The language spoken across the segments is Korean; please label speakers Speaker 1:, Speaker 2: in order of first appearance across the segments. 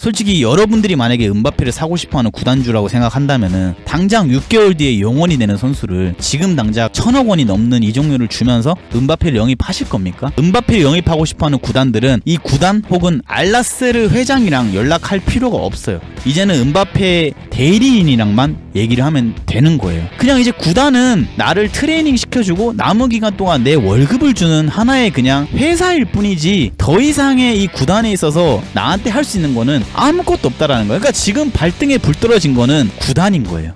Speaker 1: 솔직히 여러분들이 만약에 은바페를 사고 싶어하는 구단주라고 생각한다면은 당장 6개월 뒤에 영원이 되는 선수를 지금 당장 1000억 원이 넘는 이적료를 주면서 은바페를 영입하실 겁니까? 은바페를 영입하고 싶어하는 구단들은 이 구단 혹은 알나스르 회장이랑 연락할 필요가 없어요. 이제는 은바페 대리인이랑만 얘기를 하면 되는 거예요. 그냥 이제 구단은 나를 트레이닝 시켜주고 남은 기간 동안 내 월급을 주는 하나의 그냥 회사일 뿐이지 더 이상의 이 구단에 있어서 나한테 할 수 있는 거는 아무것도 없다라는 거예요. 그러니까 지금 발등에 불 떨어진 거는 구단인 거예요.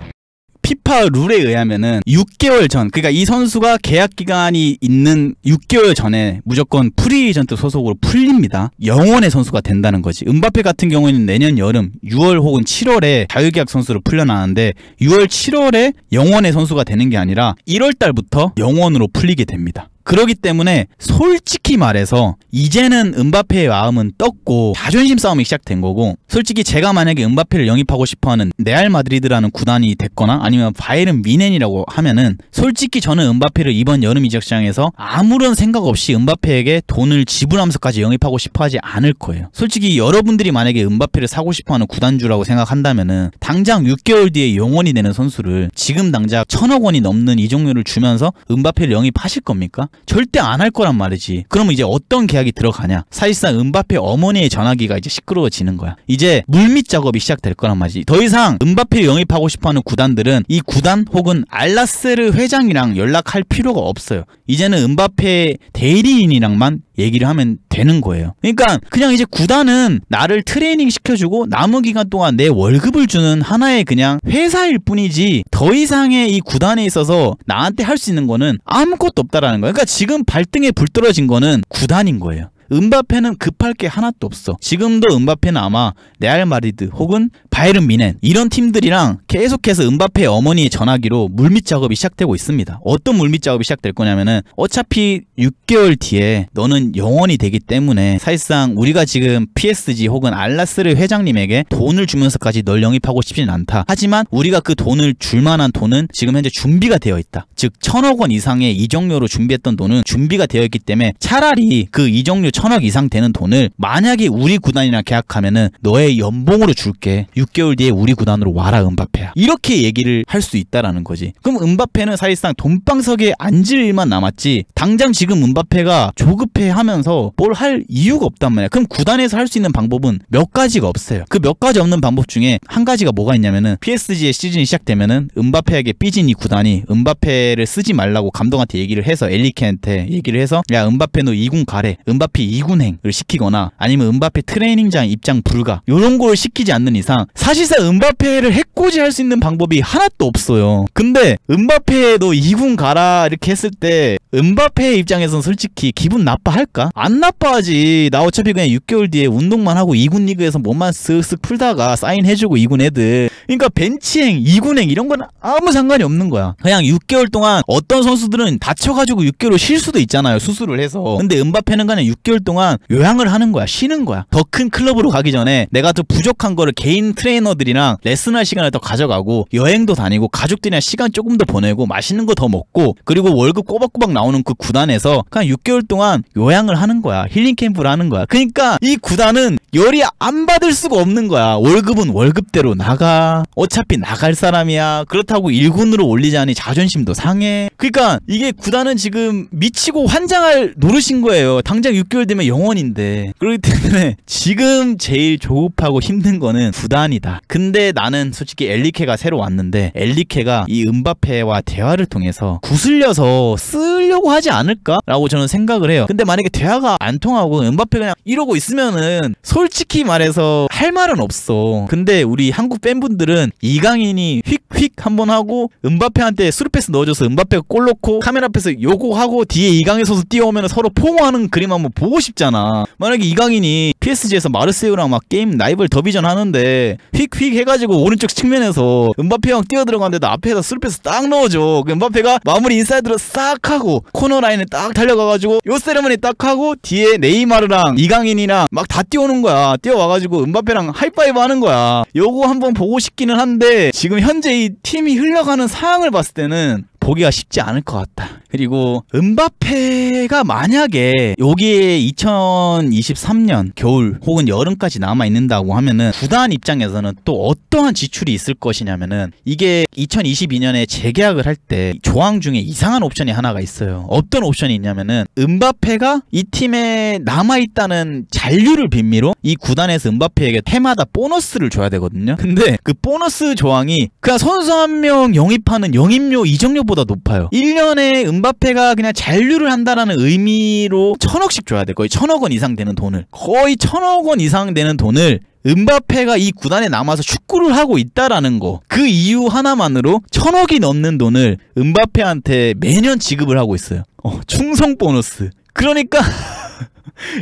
Speaker 1: 피파 룰에 의하면은 6개월 전, 그러니까 이 선수가 계약 기간이 있는 6개월 전에 무조건 프리에이전트 소속으로 풀립니다. 영원의 선수가 된다는 거지. 은바페 같은 경우에는 내년 여름 6월 혹은 7월에 자유계약 선수로 풀려나는데 6월 7월에 영원의 선수가 되는 게 아니라 1월 달부터 영원으로 풀리게 됩니다. 그렇기 때문에 솔직히 말해서 이제는 은바페의 마음은 떴고 자존심 싸움이 시작된 거고, 솔직히 제가 만약에 은바페를 영입하고 싶어하는 레알 마드리드라는 구단이 됐거나 아니면 바이에른 뮌헨이라고 하면은 솔직히 저는 은바페를 이번 여름 이적 시장에서 아무런 생각 없이 은바페에게 돈을 지불하면서까지 영입하고 싶어하지 않을 거예요. 솔직히 여러분들이 만약에 은바페를 사고 싶어하는 구단주라고 생각한다면은 당장 6개월 뒤에 영원이 되는 선수를 지금 당장 1000억 원이 넘는 이적료를 주면서 은바페를 영입하실 겁니까? 절대 안 할 거란 말이지. 그러면 이제 어떤 계약이 들어가냐? 사실상 은바페 어머니의 전화기가 이제 시끄러워지는 거야. 이제 물밑 작업이 시작될 거란 말이지. 더 이상 은바페를 영입하고 싶어하는 구단들은 이 구단 혹은 알나스르 회장이랑 연락할 필요가 없어요. 이제는 은바페 대리인이랑만 얘기를 하면 되는 거예요. 그러니까 그냥 이제 구단은 나를 트레이닝 시켜주고 남은 기간 동안 내 월급을 주는 하나의 그냥 회사일 뿐이지 더 이상의 이 구단에 있어서 나한테 할 수 있는 거는 아무것도 없다라는 거예요. 그러니까 지금 발등에 불 떨어진 거는 구단인 거예요. 은바페는 급할 게 하나도 없어. 지금도 은바페는 아마 레알 마드리드 혹은 바이에른 뮌헨 이런 팀들이랑 계속해서 은바페 어머니의 전화기로 물밑 작업이 시작되고 있습니다. 어떤 물밑 작업이 시작될 거냐면은 어차피 6개월 뒤에 너는 영원이 되기 때문에 사실상 우리가 지금 PSG 혹은 알나스르 회장님에게 돈을 주면서까지 널 영입하고 싶진 않다. 하지만 우리가 그 돈을 줄 만한 돈은 지금 현재 준비가 되어 있다. 즉 1000억 원 이상의 이적료로 준비했던 돈은 준비가 되어 있기 때문에 차라리 그 이적료 1000억 이상 되는 돈을 만약에 우리 구단이랑 계약하면은 너의 연봉으로 줄게. 6개월 뒤에 우리 구단으로 와라 은바페야. 이렇게 얘기를 할 수 있다라는 거지. 그럼 은바페는 사실상 돈방석에 앉을 일만 남았지 당장 지금 은바페가 조급해 하면서 뭘 할 이유가 없단 말이야. 그럼 구단에서 할 수 있는 방법은 몇 가지가 없어요. 그 몇 가지 없는 방법 중에 한 가지가 뭐가 있냐면은 PSG의 시즌이 시작되면은 은바페에게 삐진 이 구단이 은바페를 쓰지 말라고 감독한테 얘기를 해서 엘리케한테 얘기를 해서 야 은바페 너 2군 가래. 은바페 2군행을 시키거나 아니면 은바페 트레이닝장 입장 불가 요런 걸 시키지 않는 이상 사실상 은바페를 해코지할 수 있는 방법이 하나도 없어요. 근데 은바페 너 2군 가라 이렇게 했을 때 은바페 입장에서는 솔직히 기분 나빠할까? 안 나빠하지. 나 어차피 그냥 6개월 뒤에 운동만 하고 2군 리그에서 몸만 쓱쓱 풀다가 사인해주고 2군 애들. 그러니까 벤치행, 2군행 이런 건 아무 상관이 없는 거야. 그냥 6개월 동안 어떤 선수들은 다쳐가지고 6개월 쉴 수도 있잖아요. 수술을 해서. 근데 은바페는 그냥 6개월 동안 요양을 하는 거야. 쉬는 거야. 더 큰 클럽으로 가기 전에 내가 더 부족한 거를 개인 트레이너들이랑 레슨할 시간을 더 가져가고 여행도 다니고 가족들이랑 시간 조금 더 보내고 맛있는 거 더 먹고 그리고 월급 꼬박꼬박 나오는 그 구단에서 그냥 6개월 동안 요양을 하는 거야. 힐링 캠프를 하는 거야. 그러니까 이 구단은 열이 안 받을 수가 없는 거야. 월급은 월급대로 나가. 어차피 나갈 사람이야. 그렇다고 1군으로 올리자니 자존심도 상해. 그러니까 이게 구단은 지금 미치고 환장할 노릇인 거예요. 당장 6개월 되면 영원인데. 그렇기 때문에 지금 제일 조급하고 힘든 거는 구단이다. 근데 나는 솔직히 엘리케가 새로 왔는데 엘리케가 이 은바페와 대화를 통해서 구슬려서 쓰려고 하지 않을까라고 저는 생각을 해요. 근데 만약에 대화가 안 통하고 은바페 그냥 이러고 있으면은 솔직히 말해서 할 말은 없어. 근데 우리 한국 팬분들은 이강인이 휙휙 한번 하고 은바페한테 스루패스 넣어줘서 은바페가 골 넣고 카메라 앞에서 요거하고 뒤에 이강인 선수 뛰어오면 서로 포옹하는 그림 한번 보고 싶잖아. 만약에 이강인이 PSG에서 마르세유랑 막 게임 라이벌 더비전 하는데 휙휙 해가지고 오른쪽 측면에서 은바페 형 뛰어들어가는데도 앞에서 스루패스 딱 넣어줘. 그 은바페가 마무리 인사이드로 싹 하고 코너 라인에 딱 달려가가지고 요 세레머니 딱 하고 뒤에 네이마르랑 이강인이랑 막 다 뛰어오는 거야. 뛰어와가지고 은바페랑 하이파이브 하는 거야. 요거 한번 보고 싶기는 한데 지금 현재 이 팀이 흘러가는 상황을 봤을 때는 보기가 쉽지 않을 것 같다. 그리고 음바페가 만약에 여기에 2023년 겨울 혹은 여름까지 남아있는다고 하면은 구단 입장에서는 또 어떠한 지출이 있을 것이냐면은 이게 2022년에 재계약을 할 때 조항 중에 이상한 옵션이 하나가 있어요. 어떤 옵션이 있냐면은 음바페가 이 팀에 남아있다는 잔류를 빌미로 이 구단에서 음바페에게 해마다 보너스를 줘야 되거든요. 근데 그 보너스 조항이 그냥 선수 한 명 영입하는 영입료 이적료보다 높아요. 1년에 음바페가 그냥 잔류를 한다라는 의미로 1000억씩 줘야 돼. 거의 1000억 원 이상 되는 돈을. 거의 1000억 원 이상 되는 돈을 음바페가 이 구단에 남아서 축구를 하고 있다라는 거. 그 이유 하나만으로 1000억이 넘는 돈을 음바페한테 매년 지급을 하고 있어요. 충성 보너스. 그러니까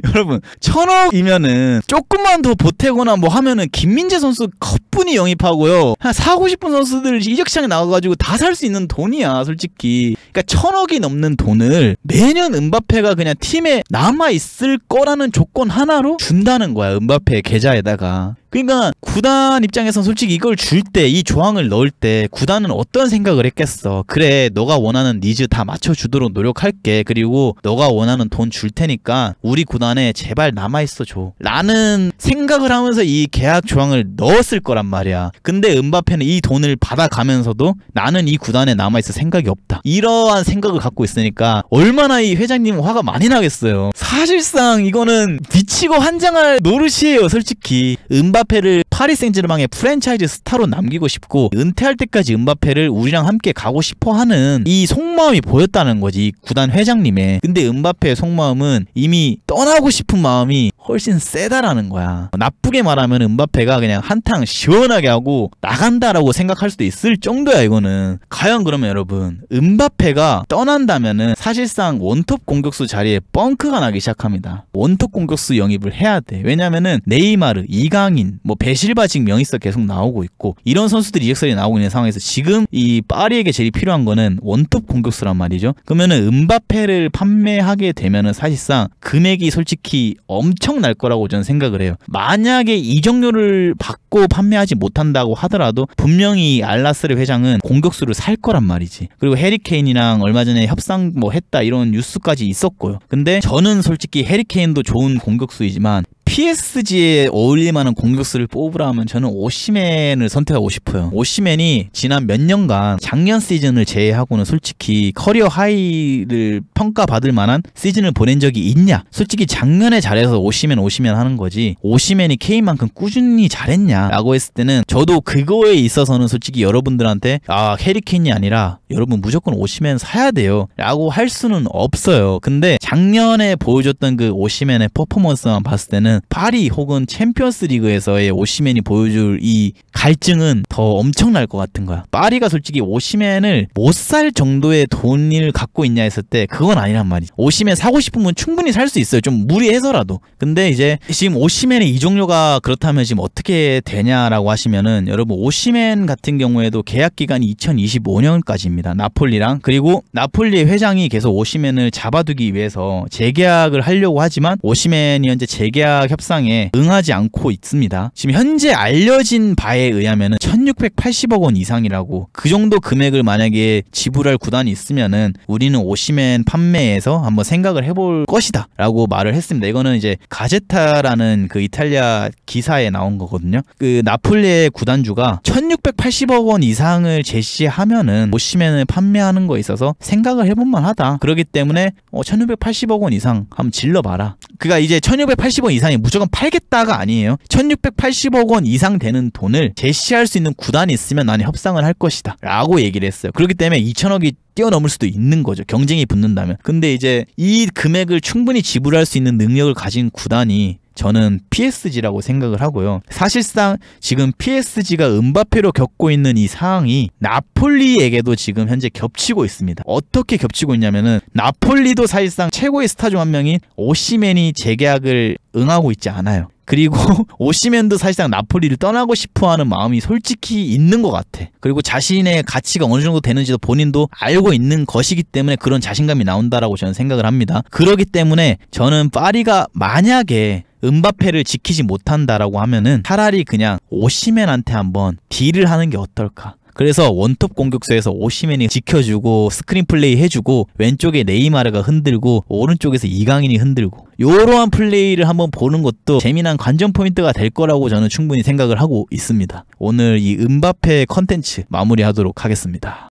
Speaker 1: 여러분 1000억이면은 조금만 더 보태거나 뭐 하면은 김민재 선수 컵분이 영입하고요, 한 사고 싶은 선수들 이적시장에 나가가지고 다 살 수 있는 돈이야 솔직히. 그러니까 1000억이 넘는 돈을 매년 음바페가 그냥 팀에 남아있을 거라는 조건 하나로 준다는 거야, 음바페 계좌에다가. 그러니까 구단 입장에서는 솔직히 이걸 줄 때, 이 조항을 넣을 때 구단은 어떤 생각을 했겠어. 그래, 너가 원하는 니즈 다 맞춰주도록 노력할게. 그리고 너가 원하는 돈 줄 테니까 우리 구단에 제발 남아있어 줘 라는 생각을 하면서 이 계약 조항을 넣었을 거란 말이야. 근데 음바페는 이 돈을 받아가면서도 나는 이 구단에 남아있을 생각이 없다, 이러한 생각을 갖고 있으니까 얼마나 이 회장님은 화가 많이 나겠어요. 사실상 이거는 미치고 환장할 노릇이에요 솔직히. 음바페를 파리 생제르맹의 프랜차이즈 스타로 남기고 싶고 은퇴할 때까지 음바페를 우리랑 함께 가고 싶어하는 이 속마음이 보였다는 거지, 이 구단 회장님의. 근데 음바페의 속마음은 이미 떠나고 싶은 마음이 훨씬 세다라는 거야. 나쁘게 말하면 음바페가 그냥 한탕 시원하게 하고 나간다라고 생각할 수도 있을 정도야 이거는. 과연 그러면 여러분, 음바페가 떠난다면은 사실상 원톱 공격수 자리에 뻥크가 나기 시작합니다. 원톱 공격수 영입을 해야 돼. 왜냐면은 네이마르, 이강인, 뭐 베실바 지금 명의서 계속 나오고 있고 이런 선수들이 이적설이 나오고 있는 상황에서 지금 이 파리에게 제일 필요한 거는 원톱 공격수란 말이죠. 그러면은 음바페를 판매하게 되면은 사실상 금액이 솔직히 엄청날 거라고 저는 생각을 해요. 만약에 이적료를 받고 판매하지 못한다고 하더라도 분명히 알나스르 회장은 공격수를 살 거란 말이지. 그리고 해리케인이랑 얼마 전에 협상 뭐 했다 이런 뉴스까지 있었고요. 근데 저는 솔직히 해리케인도 좋은 공격수이지만 PSG에 어울릴만한 공격수를 뽑으라 하면 저는 오시맨을 선택하고 싶어요. 오시맨이 지난 몇 년간 작년 시즌을 제외하고는 솔직히 커리어 하이를 평가받을 만한 시즌을 보낸 적이 있냐? 솔직히 작년에 잘해서 오시맨 하는 거지, 오시맨이 케인만큼 꾸준히 잘했냐? 라고 했을 때는 저도 그거에 있어서는 솔직히 여러분들한테 해리케인이 아니라 여러분 무조건 오시맨 사야 돼요 라고 할 수는 없어요. 근데 작년에 보여줬던 그 오시맨의 퍼포먼스만 봤을 때는 파리 혹은 챔피언스 리그에서의 오시맨이 보여줄 이 갈증은 더 엄청날 것 같은 거야. 파리가 솔직히 오시맨을 못 살 정도의 돈을 갖고 있냐 했을 때 그건 아니란 말이지. 오시맨 사고 싶으면 충분히 살 수 있어요, 좀 무리해서라도. 근데 이제 지금 오시맨의 이적료가 그렇다면 지금 어떻게 되냐라고 하시면은, 여러분 오시맨 같은 경우에도 계약 기간이 2025년까지입니다 나폴리랑. 그리고 나폴리의 회장이 계속 오시맨을 잡아두기 위해서 재계약을 하려고 하지만 오시맨이 현재 재계약 협상에 응하지 않고 있습니다. 지금 현재 알려진 바에 의하면은 1680억 원 이상이라고, 그 정도 금액을 만약에 지불할 구단이 있으면은 우리는 오시맨 판매에서 한번 생각을 해볼 것이다 라고 말을 했습니다. 이거는 이제 가제타라는 그 이탈리아 기사에 나온 거거든요. 그 나폴리의 구단주가 1680억 원 이상을 제시하면은 오시맨을 판매하는 거에 있어서 생각을 해볼만 하다. 그렇기 때문에 1680억 원 이상 한번 질러봐라. 그니까 이제 1680억 이상이 무조건 팔겠다가 아니에요. 1680억 원 이상 되는 돈을 제시할 수 있는 구단이 있으면 나는 협상을 할 것이다 라고 얘기를 했어요. 그렇기 때문에 2000억이 뛰어넘을 수도 있는 거죠, 경쟁이 붙는다면. 근데 이제 이 금액을 충분히 지불할 수 있는 능력을 가진 구단이 저는 PSG라고 생각을 하고요. 사실상 지금 PSG가 음바페로 겪고 있는 이 상황이 나폴리에게도 지금 현재 겹치고 있습니다. 어떻게 겹치고 있냐면은, 나폴리도 사실상 최고의 스타 중 한 명인 오시맨이 재계약을 응하고 있지 않아요. 그리고 오시맨도 사실상 나폴리를 떠나고 싶어하는 마음이 솔직히 있는 것 같아. 그리고 자신의 가치가 어느 정도 되는지도 본인도 알고 있는 것이기 때문에 그런 자신감이 나온다라고 저는 생각을 합니다. 그렇기 때문에 저는 파리가 만약에 음바페를 지키지 못한다라고 하면은 차라리 그냥 오시맨한테 한번 딜을 하는 게 어떨까. 그래서 원톱 공격수에서 오시멘이 지켜주고 스크린 플레이 해주고 왼쪽에 네이마르가 흔들고 오른쪽에서 이강인이 흔들고 요러한 플레이를 한번 보는 것도 재미난 관전 포인트가 될 거라고 저는 충분히 생각을 하고 있습니다. 오늘 이 음바페 컨텐츠 마무리하도록 하겠습니다.